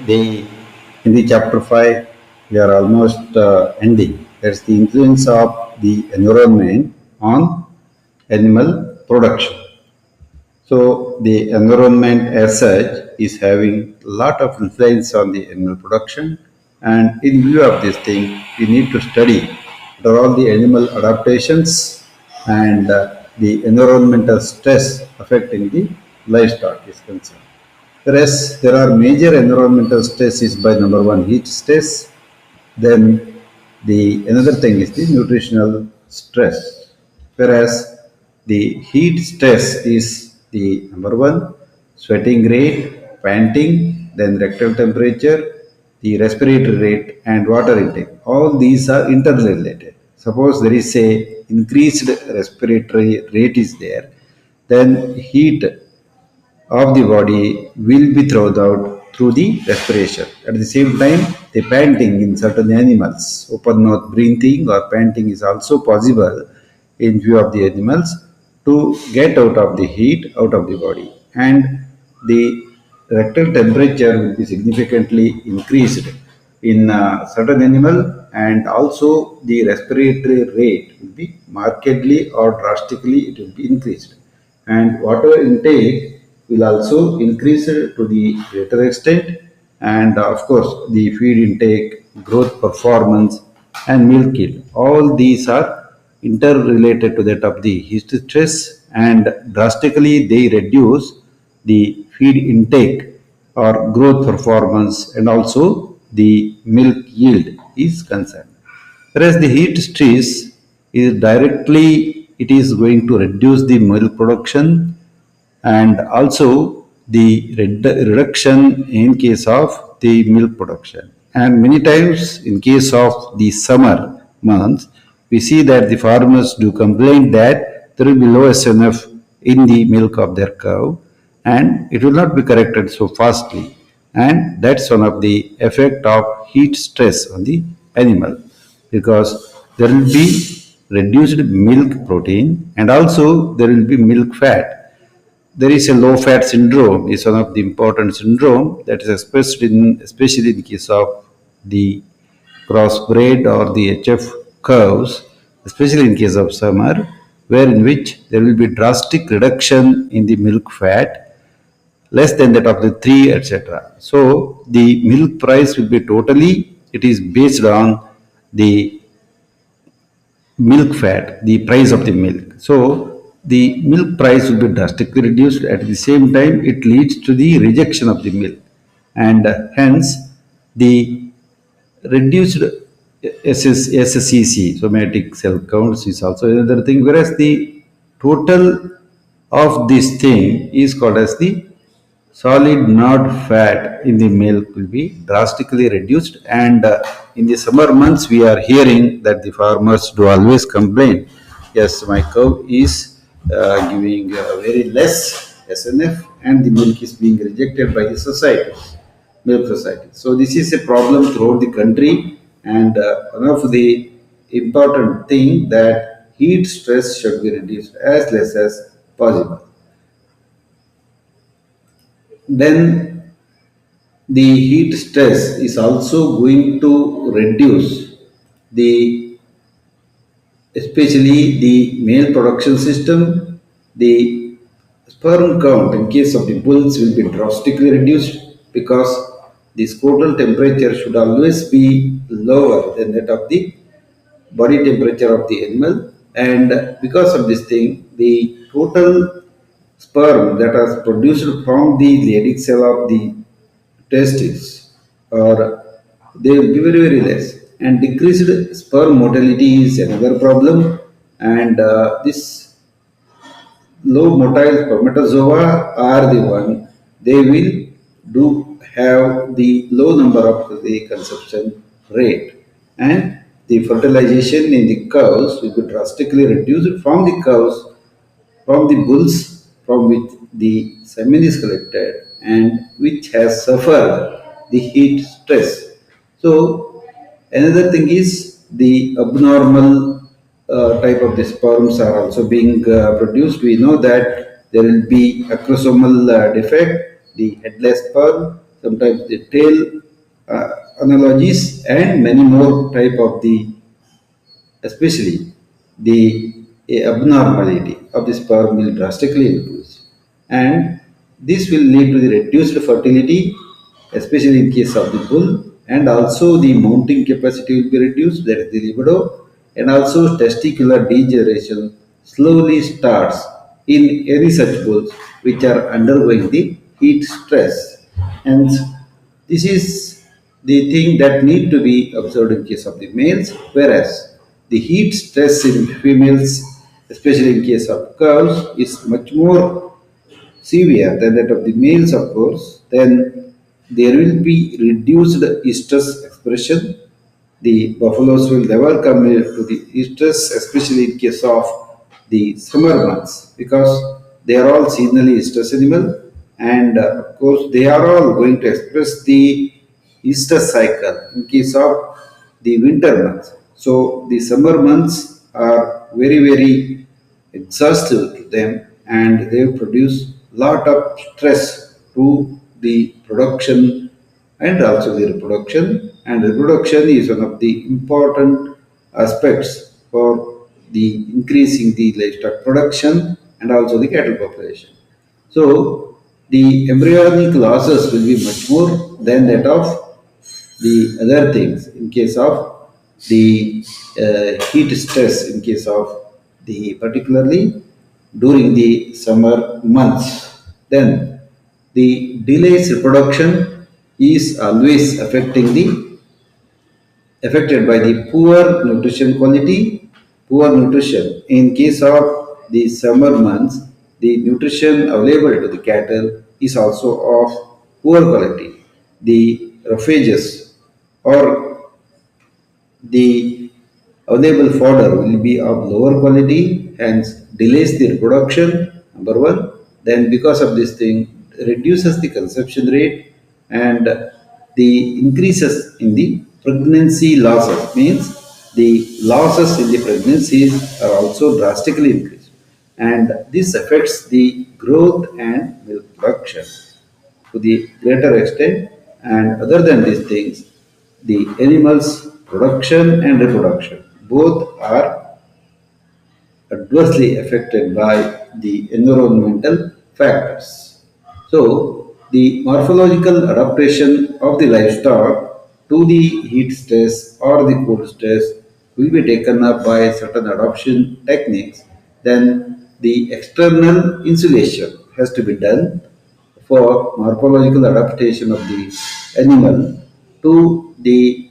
in the chapter 5, we are almost ending. That's the influence of the environment on animal production. So the environment as such is having a lot of influence on the animal production, and in view of this thing, we need to study what are all the animal adaptations and the environmental stress affecting the livestock is concerned. Whereas there are major environmental stresses by number one heat stress, then the another thing is the nutritional stress. Whereas the heat stress is the number one sweating rate, panting, then rectal temperature, the respiratory rate, and water intake. All these are interrelated. Suppose there is a increased respiratory rate is there, then heat of the body will be thrown out through the respiration. At the same time, the panting in certain animals, open mouth breathing or panting is also possible in view of the animals to get out of the heat out of the body. And the rectal temperature will be significantly increased in certain animal, and also the respiratory rate will be markedly or drastically it will be increased, and water intake will also increase to the greater extent, and of course the feed intake, growth performance, and milk yield, all these are interrelated to that of the heat stress, and drastically they reduce the feed intake or growth performance, and also the milk yield is concerned. Whereas the heat stress is directly it is going to reduce the milk production, and also the reduction in case of the milk production. And many times in case of the summer months, we see that the farmers do complain that there will be low SNF in the milk of their cow, and it will not be corrected so fastly. And that's one of the effect of heat stress on the animal, because there will be reduced milk protein, and also there will be milk fat. There is a low fat syndrome is one of the important syndrome that is expressed in especially in case of the crossbred or the HF cows, especially in case of summer, where in which there will be drastic reduction in the milk fat, less than that of the 3, etc. So the milk price will be totally, it is based on the milk fat, the price of the milk. So the milk price will be drastically reduced. At the same time, it leads to the rejection of the milk, and hence the reduced SCC, somatic cell counts, is also another thing. Whereas the total of this thing is called as the solid not fat in the milk will be drastically reduced, and in the summer months we are hearing that the farmers do always complain, yes, my cow is giving very less SNF and the milk is being rejected by the society, milk society. So this is a problem throughout the country, and one of the important thing that heat stress should be reduced as less as possible. Then the heat stress is also going to reduce the, especially the male production system. The sperm count in case of the bulls will be drastically reduced, because the scrotal temperature should always be lower than that of the body temperature of the animal, and because of this thing the total sperm that is produced from the Leydig cell of the testes, or they will be very very less, and decreased sperm motility is another problem, and this low motile spermatozoa are the one, they will do have the low number of the conception rate, and the fertilization in the cows will be drastically reduced from the cows, from the bulls from which the semen is collected and which has suffered the heat stress. So another thing is the abnormal type of the sperms are also being produced. We know that there will be a chromosomal defect, the headless sperm, sometimes the tail analogies, and many more type of the, especially the abnormality of the sperm will drastically increase, and this will lead to the reduced fertility, especially in case of the bull, and also the mounting capacity will be reduced, that is the libido, and also testicular degeneration slowly starts in any such bulls which are undergoing the heat stress. And this is the thing that need to be observed in case of the males, whereas the heat stress in females, especially in case of cows, is much more severe than that of the males, of course. Then there will be reduced estrus expression. The buffaloes will never come to the estrus, especially in case of the summer months, because they are all seasonally estrus animal, and of course they are all going to express the estrus cycle in case of the winter months. So the summer months are very exhaustive to them, and they produce lot of stress to the production and also the reproduction. And reproduction is one of the important aspects for the increasing the livestock production and also the cattle population. So the embryonic losses will be much more than that of the other things in case of the heat stress, in case of the particularly during the summer months. Then the delays reproduction is always affected by the poor nutrition quality, poor nutrition. In case of the summer months, the nutrition available to the cattle is also of poor quality. The roughages or the available fodder will be of lower quality, hence delays the reproduction, number one. Then because of this thing, reduces the conception rate, and the increases in the pregnancy losses, means the losses in the pregnancies are also drastically increased, and this affects the growth and milk production to the greater extent. And other than these things, the animals production and reproduction both are adversely affected by the environmental factors. So the morphological adaptation of the livestock to the heat stress or the cold stress will be taken up by certain adaptation techniques. Then the external insulation has to be done for morphological adaptation of the animal to the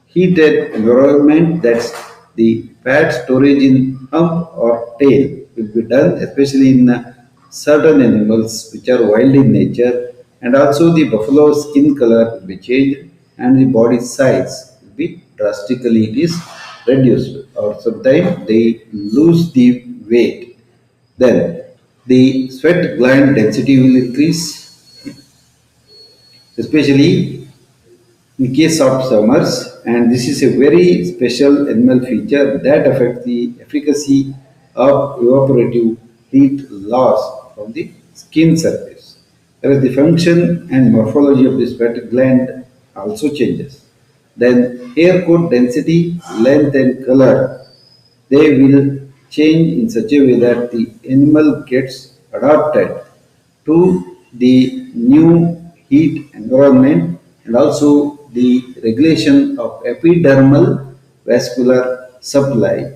heated environment. That's the fat storage in hump or tail will be done, especially in certain animals which are wild in nature, and also the buffalo skin color will be changed, and the body size will be drastically it is reduced, or sometimes they lose the weight. Then the sweat gland density will increase, especially in case of summers, and this is a very special animal feature that affects the efficacy of evaporative heat loss from the skin surface. Whereas the function and morphology of the sweat gland also changes. Then hair coat density, length and color, they will change in such a way that the animal gets adapted to the new heat environment, and also the regulation of epidermal vascular supply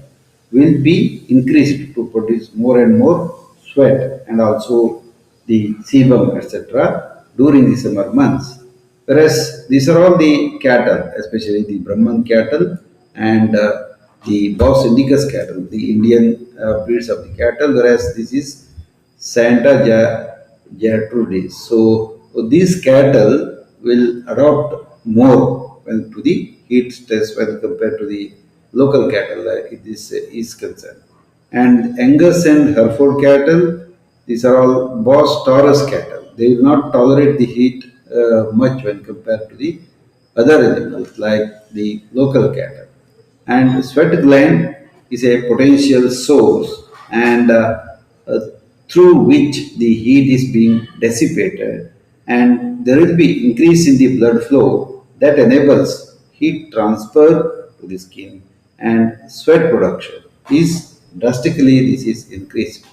will be increased to produce more and more sweat and also the sebum, etc., during the summer months. Whereas these are all the cattle, especially the Brahman cattle and the Bos indicus cattle, the Indian breeds of the cattle, whereas this is Gertrudis. So these cattle will adopt more when to the heat stress when compared to the local cattle this is concerned. And Angus and Hereford cattle, these are all Bos Taurus cattle. They will not tolerate the heat much when compared to the other animals like the local cattle. And sweat gland is a potential source, and uh, through which the heat is being dissipated, and there will be increase in the blood flow that enables heat transfer to the skin, and sweat production is drastically this is increased,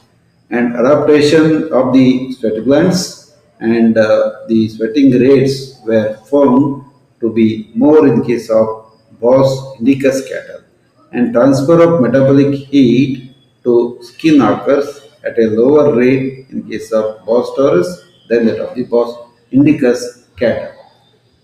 and adaptation of the sweat glands and the sweating rates were found to be more in case of Bos indicus cattle, and transfer of metabolic heat to skin occurs at a lower rate in case of Bos taurus than that of the Bos indicus cattle,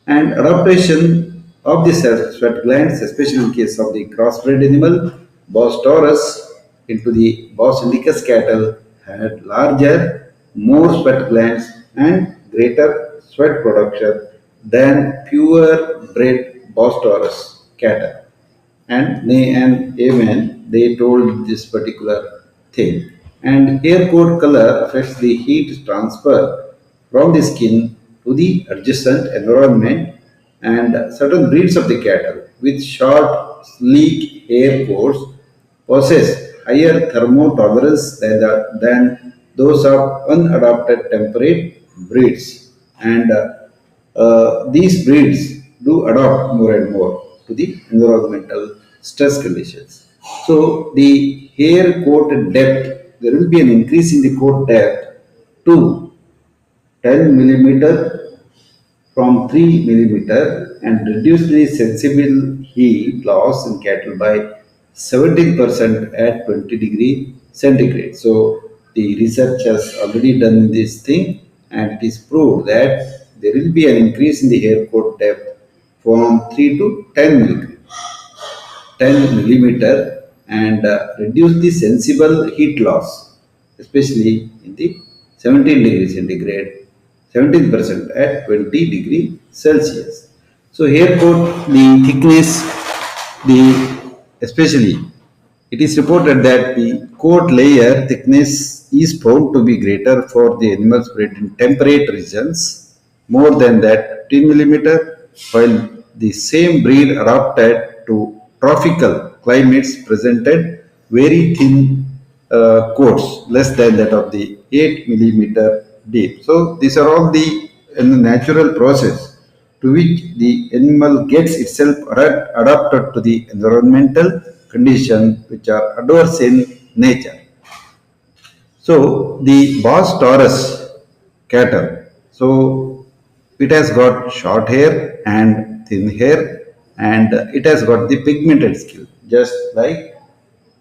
and adaptation of the sweat glands, especially in case of the crossbred animal, Bos taurus into the Bos indicus cattle had larger, more sweat glands and greater sweat production than pure bred Bos taurus cattle, and they and amen they told this particular thing, and hair coat color affects the heat transfer from the skin to the adjacent environment, and certain breeds of the cattle with short sleek hair coats possess higher thermotolerance than those of unadapted temperate breeds, and these breeds do adapt more and more to the environmental stress conditions. So the hair coat depth, there will be an increase in the coat depth to 10 millimeter from 3 millimeter, and reduce the sensible heat loss in cattle by 17% at 20 degree centigrade. So the research has already done this thing, and it is proved that there will be an increase in the hair coat depth from 3 to 10 millimeter, and reduce the sensible heat loss, especially in the 17 degree centigrade, 17% at 20 degree Celsius. So hair coat, the thickness, the especially it is reported that the coat layer thickness is found to be greater for the animals bred in temperate regions, more than that 15 millimeter, while the same breed adapted to tropical climates presented very thin coats, less than that of the 8 millimeter deep. So these are all the in the natural process to which the animal gets itself adapted to the environmental conditions which are adverse in nature. So the Bos taurus cattle, so it has got short hair and thin hair, and it has got the pigmented skin, just like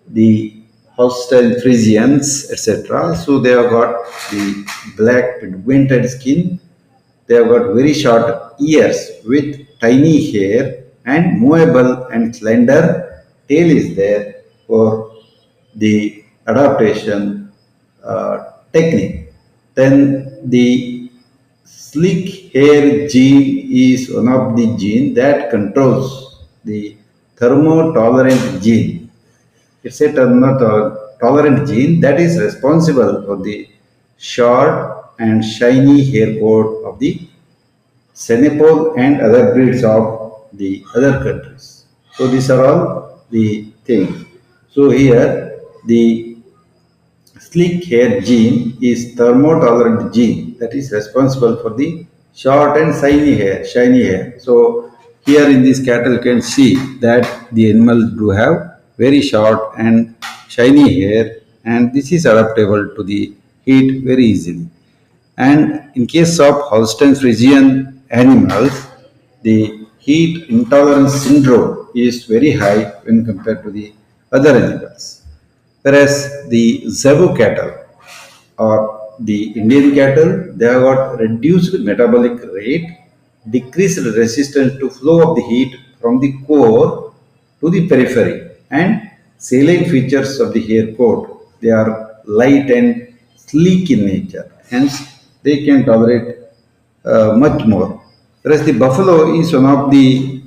the Holstein Friesians, etc. So they have got the black pigmented skin. They have got very short ears with tiny hair, and movable and slender tail is there for the adaptation technique. Then the sleek hair gene is one of the gene that controls the thermotolerant gene. It's a tolerant gene that is responsible for the short and shiny hair coat of the Senegal and other breeds of the other countries. So these are all the things. So here the sleek hair gene is thermotolerant gene that is responsible for the short and shiny hair. So here in this cattle you can see that the animals do have very short and shiny hair, and this is adaptable to the heat very easily. And in case of Holstein Friesian animals, the heat intolerance syndrome is very high when compared to the other animals. Whereas the Zebu cattle or the Indian cattle, they have got reduced metabolic rate, decreased resistance to flow of the heat from the core to the periphery, and salient features of the hair coat. They are light and sleek in nature, hence they can tolerate much more. Whereas the buffalo is one of the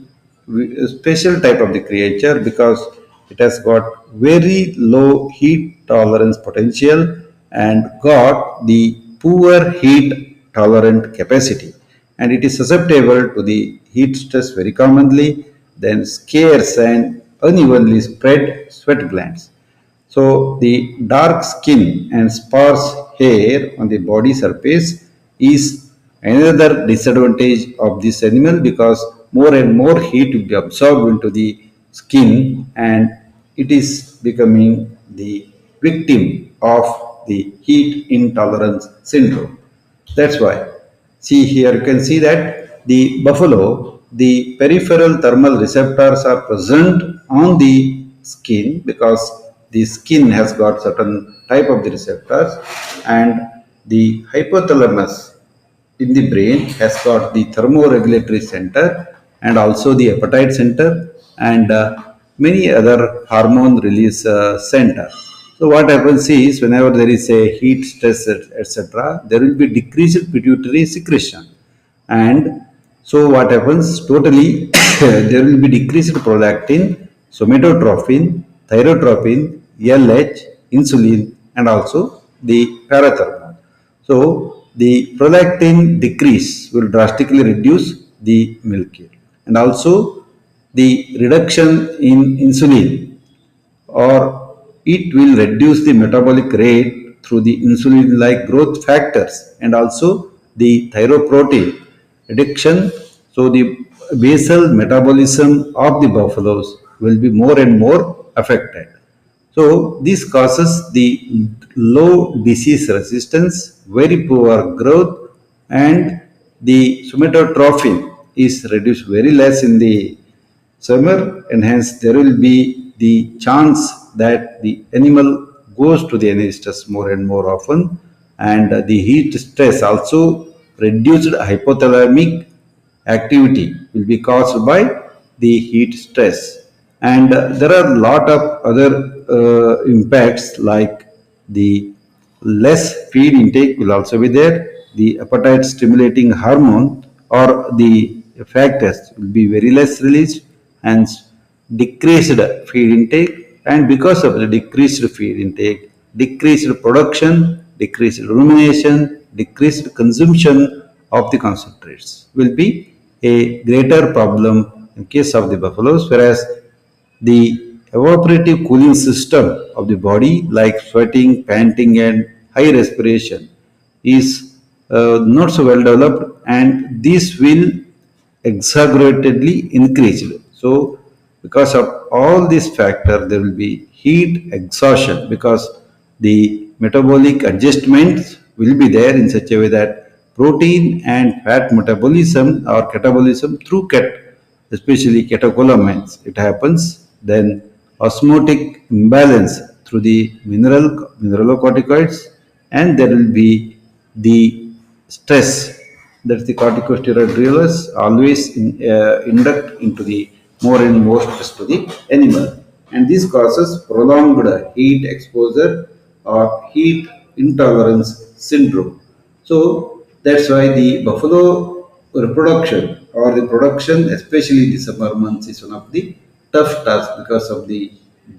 special type of the creature because it has got very low heat tolerance potential and got the poor heat tolerant capacity, and it is susceptible to the heat stress very commonly, then scarce and unevenly spread sweat glands. So the dark skin and sparse hair on the body surface is another disadvantage of this animal, because more and more heat will be absorbed into the skin and it is becoming the victim of the heat intolerance syndrome. That's why. See here, you can see that the buffalo, the peripheral thermal receptors are present on the skin because the skin has got certain type of the receptors, and the hypothalamus in the brain has got the thermoregulatory center and also the appetite center and many other hormone release center. So what happens is whenever there is a heat stress etc., there will be decreased pituitary secretion, and so what happens totally there will be decreased prolactin, somatotropin, thyrotropin, LH, insulin, and also the parathormone. So the prolactin decrease will drastically reduce the milk yield, and also the reduction in insulin, or it will reduce the metabolic rate through the insulin like growth factors and also the thyroprotein reduction. So the basal metabolism of the buffaloes will be more and more affected. So this causes the low disease resistance, very poor growth, and the somatotrophin is reduced very less in the summer, and hence there will be the chance that the animal goes to the anesthesia more and more often, and the heat stress also reduced hypothalamic activity will be caused by the heat stress. And there are a lot of other impacts like the less feed intake will also be there, the appetite stimulating hormone or the factors will be very less released, and decreased feed intake, and because of the decreased feed intake, decreased production, decreased rumination, decreased consumption of the concentrates will be a greater problem in case of the buffaloes, whereas the evaporative cooling system of the body like sweating, panting and high respiration is not so well developed, and this will exaggeratedly increased. So because of all these factors, there will be heat exhaustion because the metabolic adjustments will be there in such a way that protein and fat metabolism or catabolism through especially catecholamines, it happens. Then osmotic imbalance through the mineralocorticoids, and there will be the stress, that's the corticosteroid release always induct into the more and more stress to the animal, and this causes prolonged heat exposure or heat intolerance syndrome. So that's why the buffalo reproduction or the production, especially the summer months, is one of the tough tasks because of the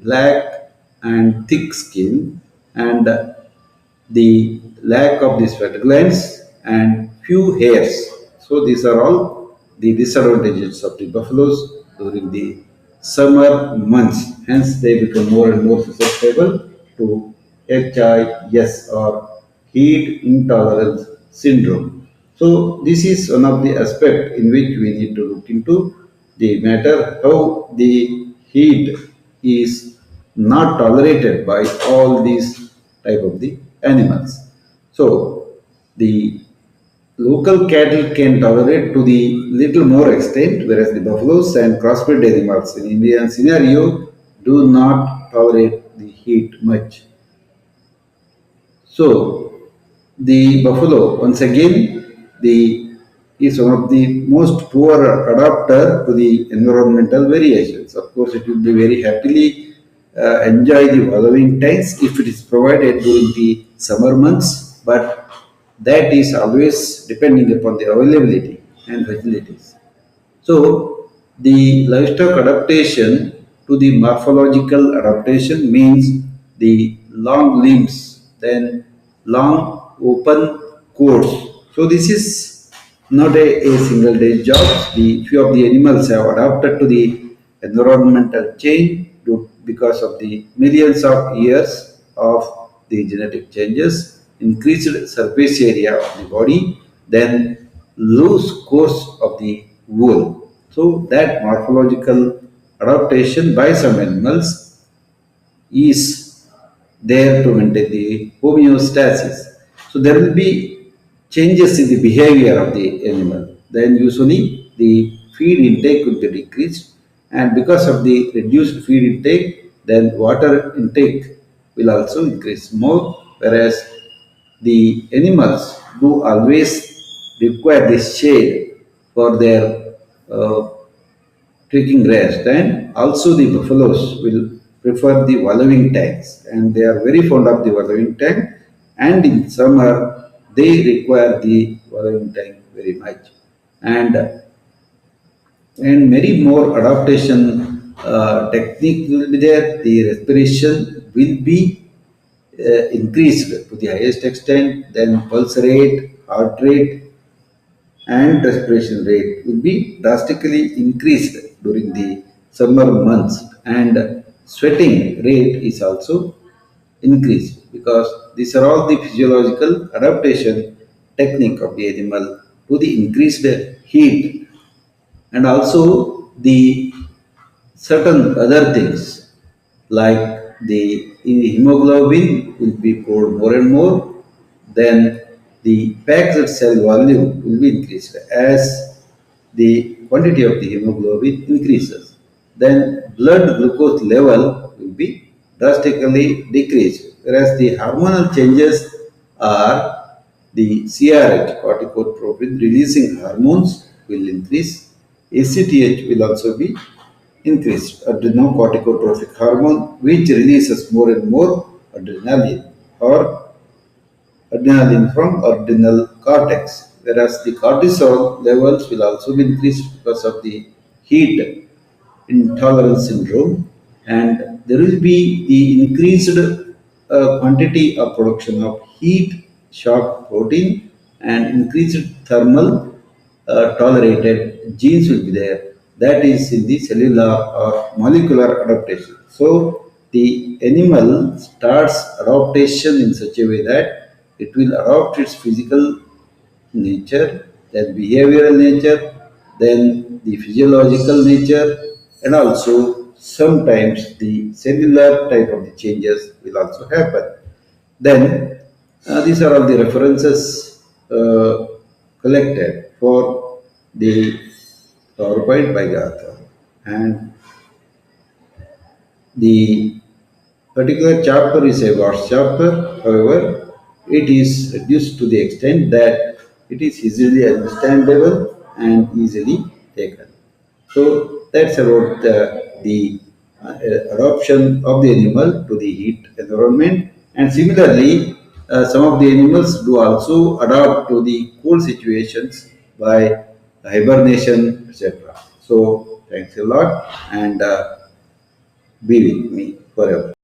black and thick skin and the lack of the sweat glands and few hairs. So these are all the disadvantages of the buffaloes during the summer months. Hence they become more and more susceptible to HIS or heat intolerance syndrome. So this is one of the aspect in which we need to look into the matter how the heat is not tolerated by all these type of the animals. So the local cattle can tolerate to the little more extent, whereas the buffaloes and crossbred animals in Indian scenario do not tolerate the heat much. So the buffalo, once again, the is one of the most poor adapter to the environmental variations. Of course, it will be very happily enjoy the following times if it is provided during the summer months, but that is always depending upon the availability and facilities. So the livestock adaptation to the morphological adaptation means the long limbs, then long open coats. So this is not a single day job. The few of the animals have adapted to the environmental change because of the millions of years of the genetic changes, increased surface area of the body, then loose course of the wool. So that morphological adaptation by some animals is there to maintain the homeostasis. So there will be changes in the behavior of the animal. Then usually the feed intake will be decreased, and because of the reduced feed intake, then water intake will also increase more, whereas the animals do always require this shade for their uh, taking rest, and also the buffaloes will prefer the wallowing tanks, and they are very fond of the wallowing tank, and in summer they require the wallowing tank very much, and many more adaptation techniques will be there. The respiration will be increased to the highest extent, then pulse rate, heart rate, and respiration rate will be drastically increased during the summer months, and sweating rate is also increased, because these are all the physiological adaptation technique of the animal to the increased heat, and also the certain other things like the hemoglobin will be poured more and more, then the packed cell volume will be increased as the quantity of the hemoglobin increases. Then blood glucose level will be drastically decreased, whereas the hormonal changes are the CRH, corticotropin releasing hormones, will increase. ACTH will also be increased, adrenocorticotropic hormone, which releases more and more adrenaline or adrenaline from adrenal cortex, whereas the cortisol levels will also be increased because of the heat intolerance syndrome, and there will be the increased quantity of production of heat shock protein, and increased thermal tolerated genes will be there. That is in the cellular or molecular adaptation. So the animal starts adaptation in such a way that it will adopt its physical nature, then behavioral nature, then the physiological nature, and also sometimes the cellular type of the changes will also happen. Then these are all the references collected for the PowerPoint by the author. And the particular chapter is a vast chapter, however, it is reduced to the extent that it is easily understandable and easily taken. So that's about the adoption of the animal to the heat environment. And similarly, some of the animals do also adapt to the cool situations by hibernation, etc. So thanks a lot, and be with me forever.